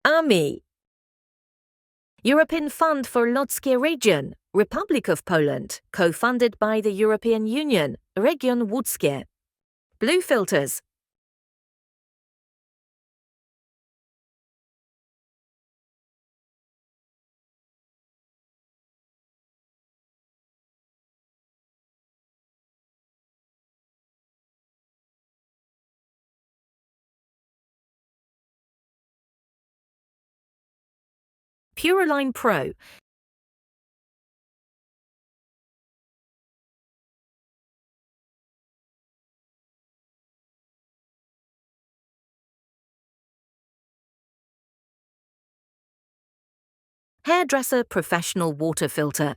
Amii, European Fund for Lotkie Region, Republic of Poland, co-funded by the European Union, Region Łódzkie. Blue filters. Pureline Pro. Hairdresser Professional Water Filter.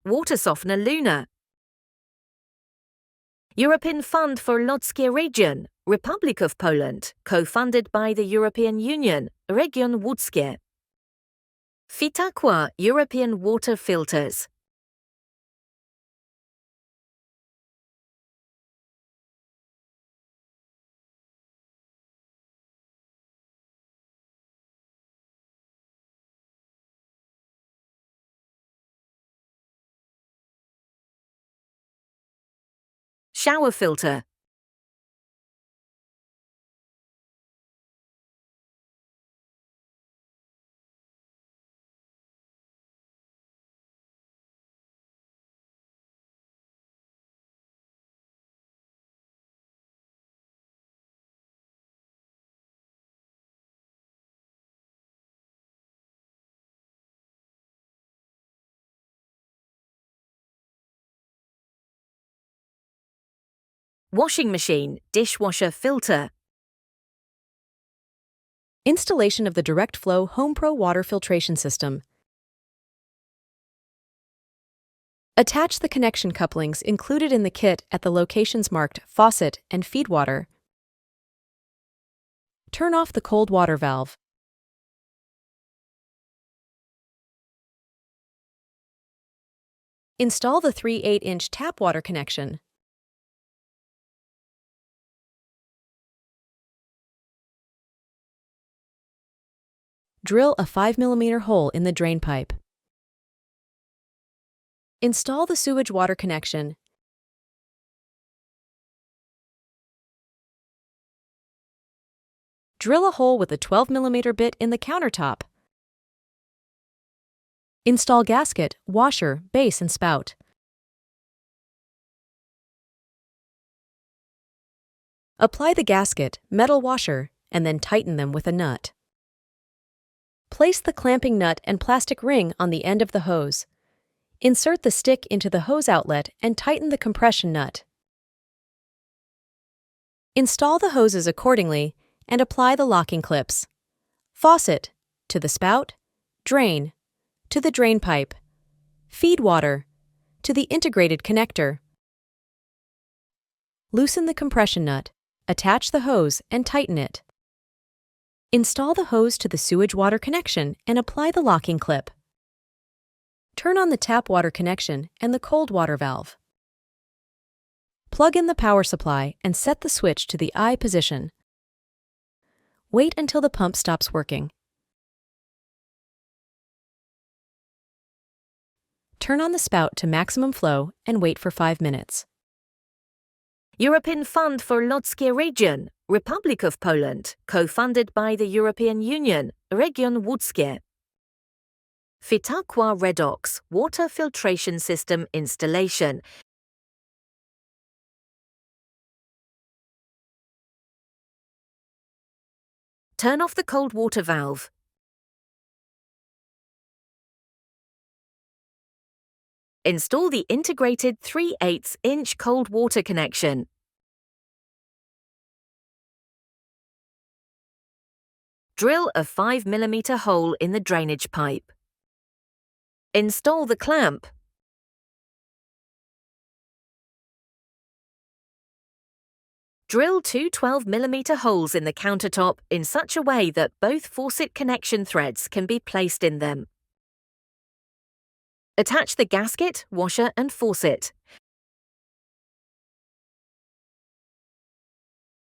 Water Softener Luna. European Fund for Lotkie Region, Republic of Poland, co-funded by the European Union, Region Łódzkie. Filtration European Water Filters. Shower filter. Washing machine dishwasher filter. Installation of the Direct Flow Home Pro water filtration system. Attach the connection couplings included in the kit at the locations marked faucet and feed water. Turn off the cold water valve. Install the 3/8-inch tap water connection. Drill a 5mm hole in the drain pipe. Install the sewage water connection. Drill a hole with a 12mm bit in the countertop. Install gasket, washer, base, and spout. Apply the gasket, metal washer, and then tighten them with a nut. Place the clamping nut and plastic ring on the end of the hose. Insert the stick into the hose outlet and tighten the compression nut. Install the hoses accordingly and apply the locking clips. Faucet, to the spout, drain, to the drain pipe, feed water, to the integrated connector. Loosen the compression nut, attach the hose and tighten it. Install the hose to the sewage water connection and apply the locking clip. Turn on the tap water connection and the cold water valve. Plug in the power supply and set the switch to the I position. Wait until the pump stops working. Turn on the spout to maximum flow and wait for 5 minutes. European Fund for Lotkie Region, Republic of Poland, co-funded by the European Union, Region Łódzkie. Filtration Redox water filtration system installation. Turn off the cold water valve. Install the integrated 3/8-inch cold water connection. Drill a 5mm hole in the drainage pipe. Install the clamp. Drill two 12mm holes in the countertop in such a way that both faucet connection threads can be placed in them. Attach the gasket, washer and faucet.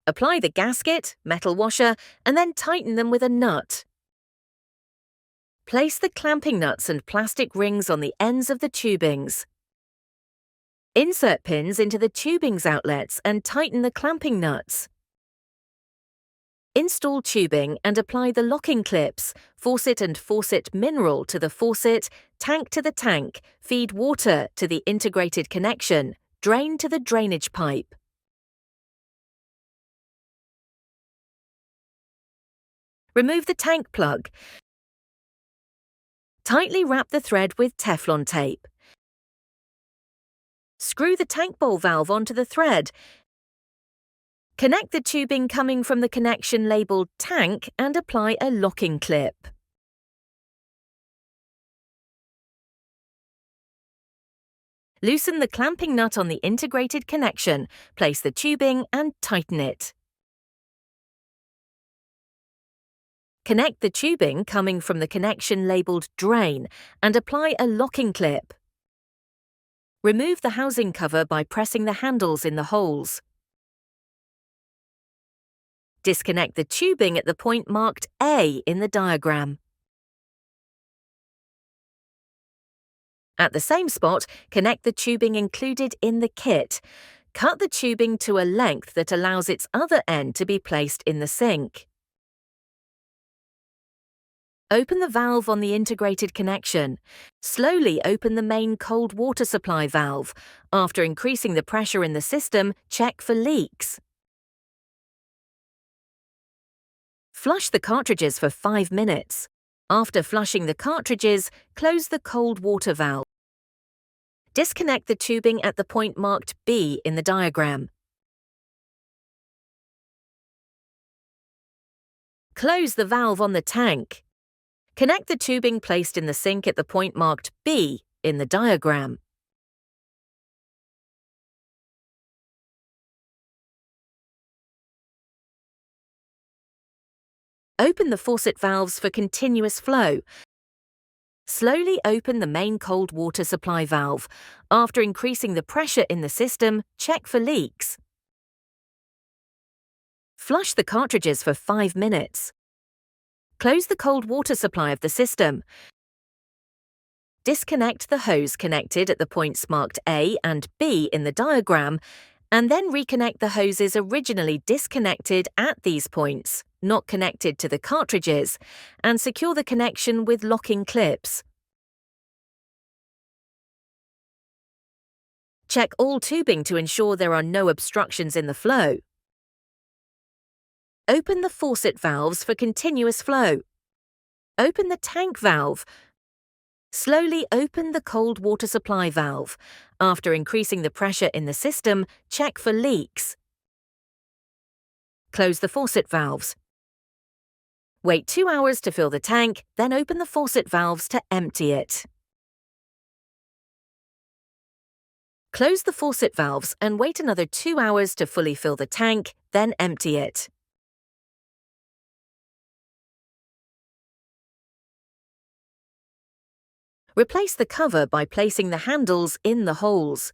Apply the gasket, metal washer, and then tighten them with a nut. Place the clamping nuts and plastic rings on the ends of the tubings. Insert pins into the tubings outlets and tighten the clamping nuts. Install tubing and apply the locking clips, faucet and faucet mineral to the faucet, tank to the tank, feed water to the integrated connection, drain to the drainage pipe. Remove the tank plug. Tightly wrap the thread with Teflon tape. Screw the tank bowl valve onto the thread. Connect the tubing coming from the connection labelled tank and apply a locking clip. Loosen the clamping nut on the integrated connection, place the tubing and tighten it. Connect the tubing coming from the connection labelled drain and apply a locking clip. Remove the housing cover by pressing the handles in the holes. Disconnect the tubing at the point marked A in the diagram. At the same spot, connect the tubing included in the kit. Cut the tubing to a length that allows its other end to be placed in the sink. Open the valve on the integrated connection. Slowly open the main cold water supply valve. After increasing the pressure in the system, check for leaks. Flush the cartridges for 5 minutes. After flushing the cartridges, close the cold water valve. Disconnect the tubing at the point marked B in the diagram. Close the valve on the tank. Connect the tubing placed in the sink at the point marked B in the diagram. Open the faucet valves for continuous flow. Slowly open the main cold water supply valve. After increasing the pressure in the system, check for leaks. Flush the cartridges for 5 minutes. Close the cold water supply of the system. Disconnect the hose connected at the points marked A and B in the diagram, and then reconnect the hoses originally disconnected at these points, not connected to the cartridges, and secure the connection with locking clips. Check all tubing to ensure there are no obstructions in the flow. Open the faucet valves for continuous flow. Open the tank valve. Slowly open the cold water supply valve. After increasing the pressure in the system, check for leaks. Close the faucet valves. Wait 2 hours to fill the tank, then open the faucet valves to empty it. Close the faucet valves and wait another 2 hours to fully fill the tank, then empty it. Replace the cover by placing the handles in the holes.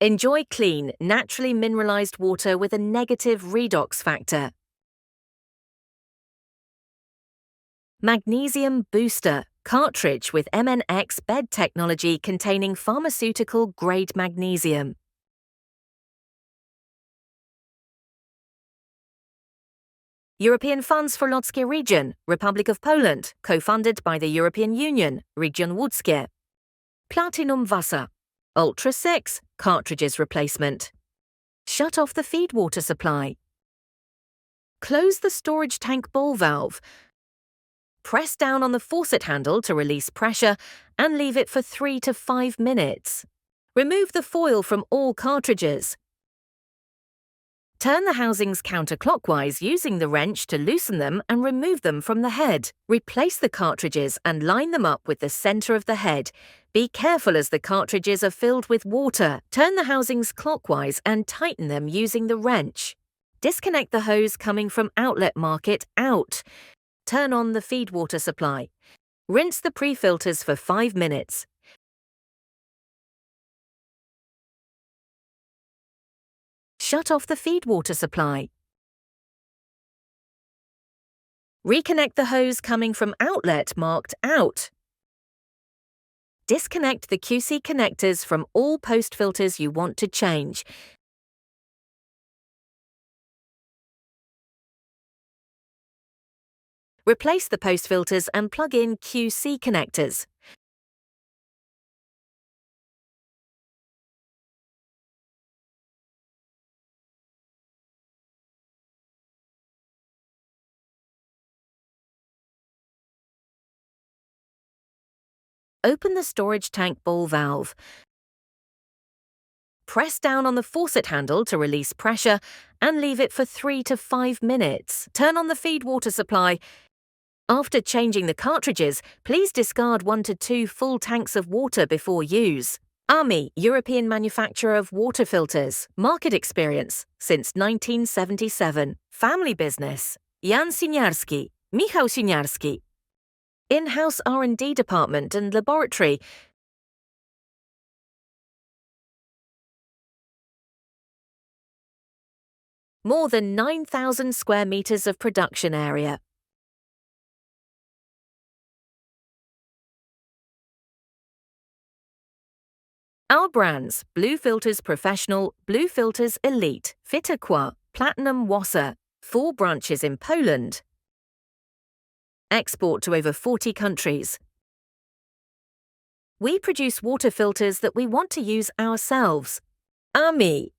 Enjoy clean, naturally mineralized water with a negative redox factor. Magnesium Booster cartridge with MNX bed technology containing pharmaceutical-grade magnesium. European Funds for Ludzkie Region, Republic of Poland, co-funded by the European Union, Region Łódzkie. Platinum Wasser, Ultra 6, cartridges replacement. Shut off the feed water supply. Close the storage tank bowl valve. Press down on the faucet handle to release pressure and leave it for 3 to 5 minutes. Remove the foil from all cartridges. Turn the housings counterclockwise using the wrench to loosen them and remove them from the head. Replace the cartridges and line them up with the center of the head. Be careful as the cartridges are filled with water. Turn the housings clockwise and tighten them using the wrench. Disconnect the hose coming from outlet market out. Turn on the feed water supply. Rinse the pre-filters for 5 minutes. Shut off the feed water supply. Reconnect the hose coming from outlet marked out. Disconnect the QC connectors from all post filters you want to change. Replace the post filters and plug in QC connectors. Open the storage tank ball valve. Press down on the faucet handle to release pressure and leave it for 3 to 5 minutes. Turn on the feed water supply. After changing the cartridges, please discard 1 to 2 full tanks of water before use. Amii, European manufacturer of water filters. Market experience since 1977. Family business. Jan Siniarski, Michał Siniarski. In-house R&D department and laboratory. More than 9,000 square meters of production area. Our brands: Blue Filters Professional, Blue Filters Elite, Fit Aqua, Platinum Wasser. 4 branches in Poland. Export to over 40 countries. We produce water filters that we want to use ourselves. Amii.